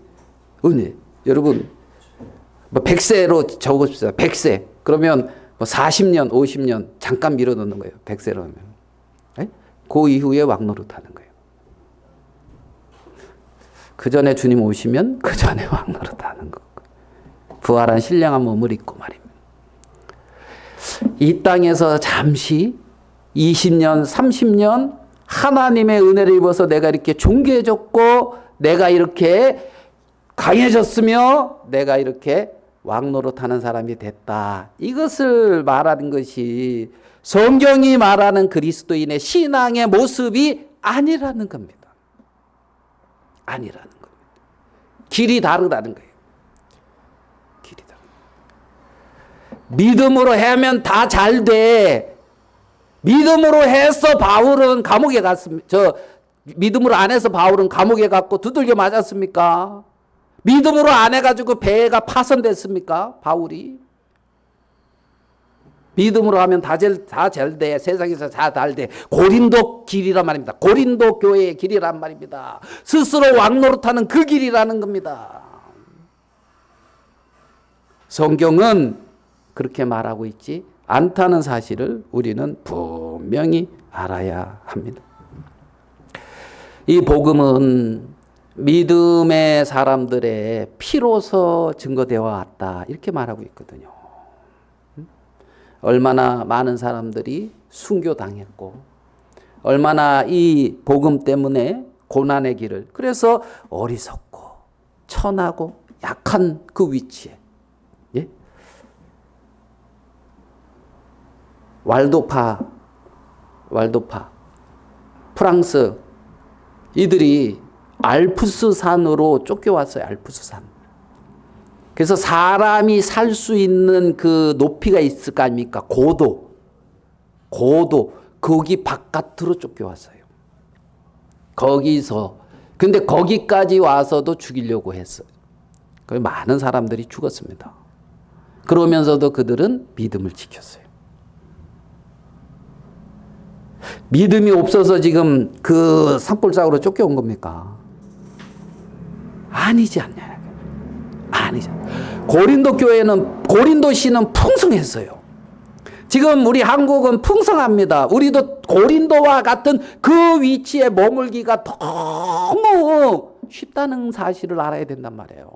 여러분, 100세로 적읍시다. 100세. 그러면 40년, 50년 잠깐 미뤄놓는 거예요. 100세로 하면. 그 이후에 왕노릇하는 거예요. 그 전에 주님 오시면 그 전에 왕노릇하는 거. 부활한 신령한 몸을 입고 말입니다. 이 땅에서 잠시 20년, 30년 하나님의 은혜를 입어서 내가 이렇게 존귀해졌고 내가 이렇게 강해졌으며 내가 이렇게 왕노릇하는 사람이 됐다. 이것을 말하는 것이 성경이 말하는 그리스도인의 신앙의 모습이 아니라는 겁니다. 길이 다르다는 거예요. 믿음으로 하면 다 잘 돼. 믿음으로 해서 바울은 감옥에 갔습니다. 믿음으로 안 해서 바울은 감옥에 갔고 두들겨 맞았습니까? 믿음으로 안 해가지고 배가 파손됐습니까? 바울이. 믿음으로 하면 다 잘 돼. 세상에서 다 잘 돼. 고린도 길이란 말입니다. 고린도 교회의 길이란 말입니다. 스스로 왕노릇하는 그 길이라는 겁니다. 성경은 그렇게 말하고 있지 않다는 사실을 우리는 분명히 알아야 합니다. 이 복음은 믿음의 사람들의 피로서 증거되어 왔다. 이렇게 말하고 있거든요. 얼마나 많은 사람들이 순교당했고 얼마나 이 복음 때문에 고난의 길을, 그래서 어리석고 천하고 약한 그 위치에, 예? 왈도파 프랑스, 이들이 알프스 산으로 쫓겨왔어요. 알프스 산. 그래서 사람이 살 수 있는 그 높이가 있을 거 아닙니까? 고도 거기 바깥으로 쫓겨왔어요. 거기서, 근데 거기까지 와서도 죽이려고 했어요. 그래서 많은 사람들이 죽었습니다. 그러면서도 그들은 믿음을 지켰어요. 믿음이 없어서 지금 그 산골짜기로 쫓겨온 겁니까? 아니지 않냐? 아니죠. 고린도시는 풍성했어요. 지금 우리 한국은 풍성합니다. 우리도 고린도와 같은 그 위치에 머물기가 너무 쉽다는 사실을 알아야 된단 말이에요.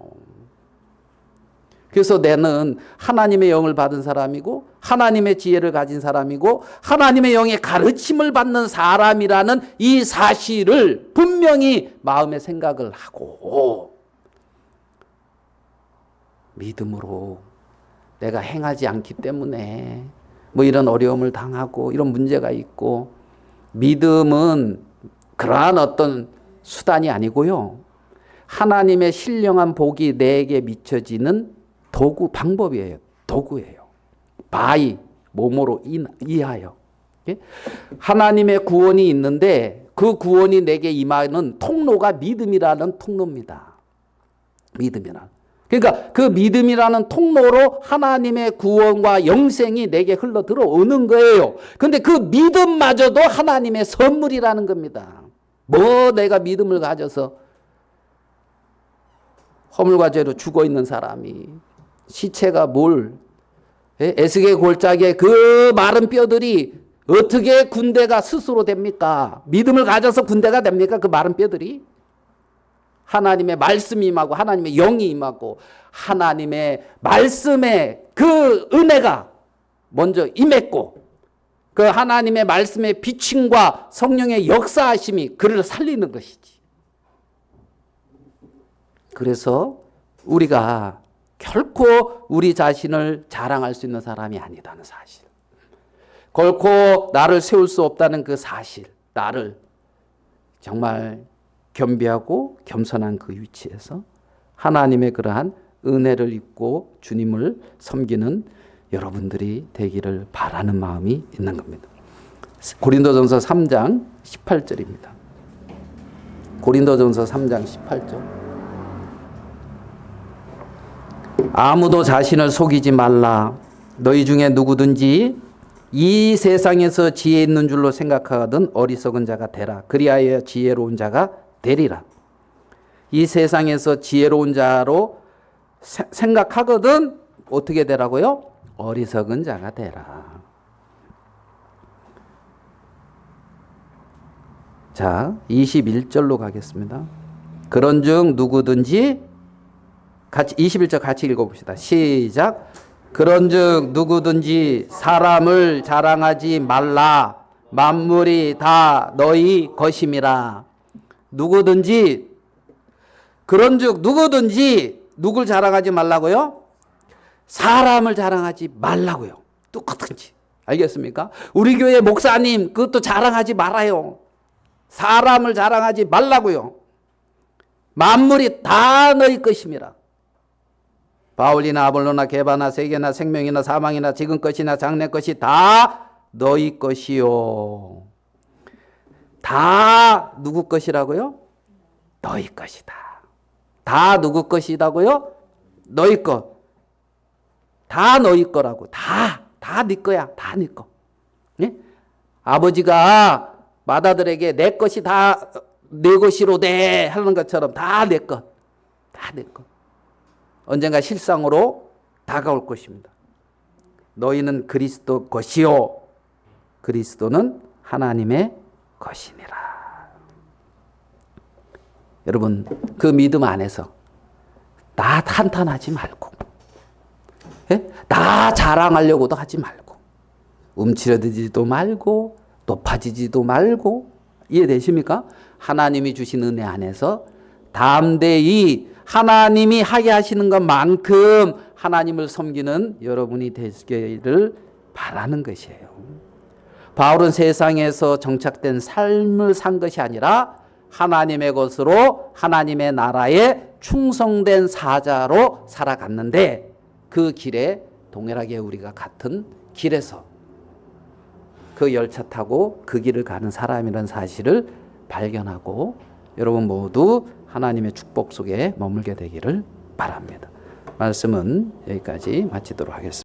그래서 나는 하나님의 영을 받은 사람이고 하나님의 지혜를 가진 사람이고 하나님의 영의 가르침을 받는 사람이라는 이 사실을 분명히 마음에 생각을 하고 믿음으로 내가 행하지 않기 때문에 뭐 이런 어려움을 당하고 이런 문제가 있고, 믿음은 그러한 어떤 수단이 아니고요. 하나님의 신령한 복이 내게 미쳐지는 도구, 방법이에요. 도구예요. 바이, 몸으로 이하여. 하나님의 구원이 있는데 그 구원이 내게 임하는 통로가 믿음이라는 통로입니다. 믿음이란. 그러니까 그 믿음이라는 통로로 하나님의 구원과 영생이 내게 흘러 들어오는 거예요. 근데 그 믿음마저도 하나님의 선물이라는 겁니다. 뭐 내가 믿음을 가져서 허물과 죄로 죽어 있는 사람이 시체가 뭘, 에스겔 골짜기에 그 마른 뼈들이 어떻게 군대가 스스로 됩니까? 믿음을 가져서 군대가 됩니까? 그 마른 뼈들이? 하나님의 말씀이 임하고 하나님의 영이 임하고 하나님의 말씀의 그 은혜가 먼저 임했고 그 하나님의 말씀의 비침과 성령의 역사하심이 그를 살리는 것이지. 그래서 우리가 결코 우리 자신을 자랑할 수 있는 사람이 아니다는 사실, 결코 나를 세울 수 없다는 그 사실, 나를 정말 겸비하고 겸손한 그 위치에서 하나님의 그러한 은혜를 입고 주님을 섬기는 여러분들이 되기를 바라는 마음이 있는 겁니다. 고린도전서 3장 18절입니다. 고린도전서 3장 18절. 아무도 자신을 속이지 말라. 너희 중에 누구든지 이 세상에서 지혜 있는 줄로 생각하거든 어리석은 자가 되라. 그리하여 지혜로운 자가 되리라. 이 세상에서 지혜로운 자로 생각하거든 어떻게 되라고요? 어리석은 자가 되라. 자, 21절로 가겠습니다. 그런즉 누구든지 같이 21절 같이 읽어봅시다. 시작. 그런즉 누구든지 사람을 자랑하지 말라. 만물이 다 너희 것임이라. 누구든지, 그런즉 누구든지 누굴 자랑하지 말라고요? 사람을 자랑하지 말라고요. 똑같은지. 알겠습니까? 우리 교회 목사님 그것도 자랑하지 말아요. 사람을 자랑하지 말라고요. 만물이 다 너희 것임이라. 바울이나 아볼로나 게바나 세계나 생명이나 사망이나 지금 것이나 장래 것이 다 너희 것이요. 다 누구 것이라고요? 너희 것이다. 다 누구 것이라고요? 너희 것. 다 너희 거라고. 다 네 거야. 다 네 거. 예? 아버지가 맏아들에게 내 것이 다 내 것이로 돼 하는 것처럼 다 내 것. 다 내 것. 언젠가 실상으로 다가올 것입니다. 너희는 그리스도 것이요. 그리스도는 하나님의 것이니라. 여러분 그 믿음 안에서 나 탄탄하지 말고, 예? 나 자랑하려고도 하지 말고, 움츠러들지도 말고 높아지지도 말고. 이해되십니까? 하나님이 주신 은혜 안에서 담대히 하나님이 하게 하시는 것만큼 하나님을 섬기는 여러분이 되시기를 바라는 것이에요. 바울은 세상에서 정착된 삶을 산 것이 아니라 하나님의 것으로 하나님의 나라에 충성된 사자로 살아갔는데, 그 길에 동일하게 우리가 같은 길에서 그 열차 타고 그 길을 가는 사람이라는 사실을 발견하고 여러분 모두 하나님의 축복 속에 머물게 되기를 바랍니다. 말씀은 여기까지 마치도록 하겠습니다.